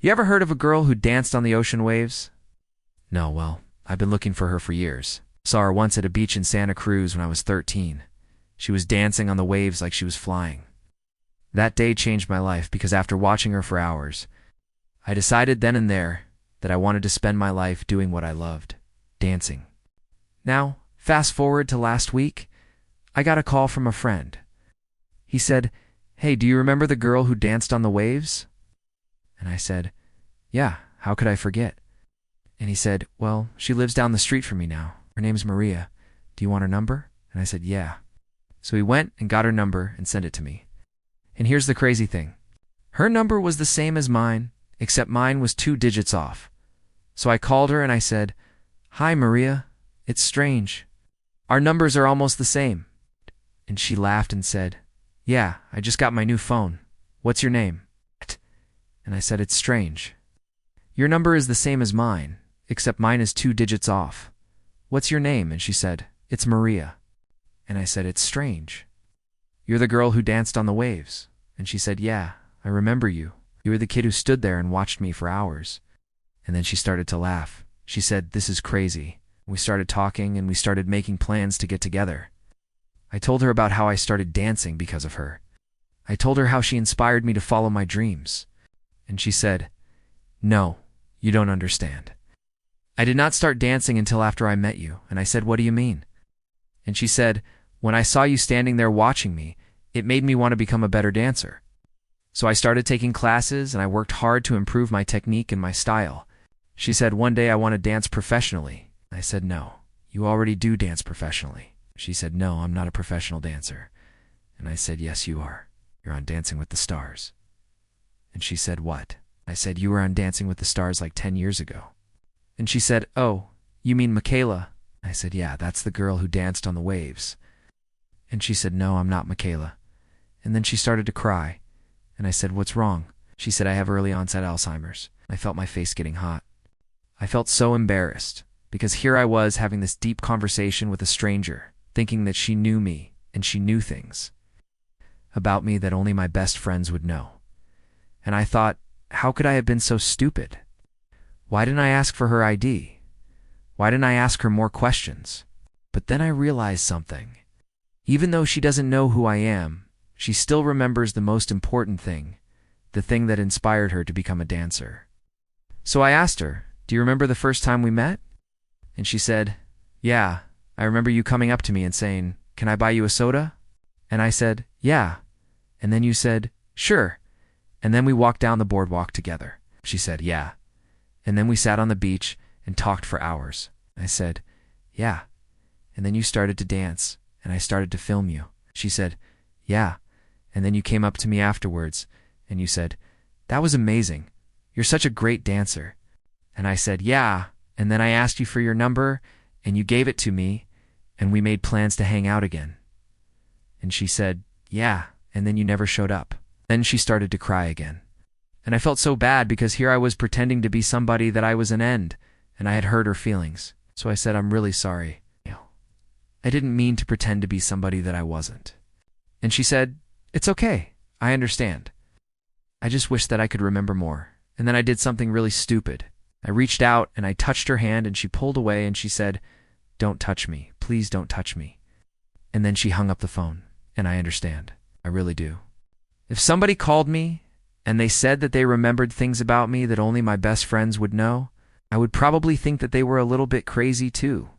You ever heard of a girl who danced on the ocean waves? No, well, I've been looking for her for years. Saw her once at a beach in Santa Cruz when I was 13. She was dancing on the waves like she was flying. That day changed my life because after watching her for hours, I decided then and there that I wanted to spend my life doing what I loved, dancing. Now, fast forward to last week, I got a call from a friend. He said, "Hey, do you remember the girl who danced on the waves?" And I said, "Yeah, how could I forget?" And he said, "Well, she lives down the street from me now. Her name's Maria. Do you want her number?" And I said, "Yeah." So he went and got her number and sent it to me. And here's the crazy thing. Her number was the same as mine, except mine was 2 digits off. So I called her and I said, "Hi, Maria. It's strange. Our numbers are almost the same." And she laughed and said, "Yeah, I just got my new phone. What's your name?" And I said, "It's strange. Your number is the same as mine, except mine is 2 digits off. What's your name?" And she said, "It's Maria." And I said, "It's strange. You're the girl who danced on the waves." And she said, "Yeah, I remember you. You were the kid who stood there and watched me for hours." And then she started to laugh. She said, "This is crazy." We started talking and we started making plans to get together. I told her about how I started dancing because of her. I told her how she inspired me to follow my dreams. And she said, "No, you don't understand. I did not start dancing until after I met you." And I said, "What do you mean?" And she said, "When I saw you standing there watching me, it made me want to become a better dancer. So I started taking classes and I worked hard to improve my technique and my style." She said, "One day I want to dance professionally." I said, "No, you already do dance professionally." She said, "No, I'm not a professional dancer." And I said, "Yes, you are. You're on Dancing with the Stars." And she said, "What?" I said, "You were on Dancing with the Stars like 10 years ago." And she said, "Oh, you mean Michaela?" I said, "Yeah, that's the girl who danced on the waves." And she said, "No, I'm not Michaela." And then she started to cry. And I said, "What's wrong?" She said, "I have early onset Alzheimer's." I felt my face getting hot. I felt so embarrassed because here I was having this deep conversation with a stranger, thinking that she knew me and she knew things about me that only my best friends would know. And I thought, how could I have been so stupid? Why didn't I ask for her ID? Why didn't I ask her more questions? But then I realized something. Even though she doesn't know who I am, she still remembers the most important thing, the thing that inspired her to become a dancer. So I asked her, "Do you remember the first time we met?" And she said, "Yeah, I remember you coming up to me and saying, 'Can I buy you a soda?' And I said, 'Yeah.' And then you said, 'Sure.' And then we walked down the boardwalk together." She said, "Yeah." And then we sat on the beach and talked for hours. I said, "Yeah." And then you started to dance, and I started to film you. She said, "Yeah." And then you came up to me afterwards, and you said, "That was amazing. You're such a great dancer." And I said, "Yeah." And then I asked you for your number, and you gave it to me, and we made plans to hang out again. And she said, "Yeah." And then you never showed up. Then she started to cry again. And I felt so bad because here I was pretending to be somebody that I was an end, and I had hurt her feelings. So I said, "I'm really sorry. I didn't mean to pretend to be somebody that I wasn't." And she said, "It's okay. I understand. I just wish that I could remember more." And then I did something really stupid. I reached out and I touched her hand and she pulled away and she said, "Don't touch me. Please don't touch me." And then she hung up the phone. And I understand. I really do. If somebody called me and they said that they remembered things about me that only my best friends would know, I would probably think that they were a little bit crazy too.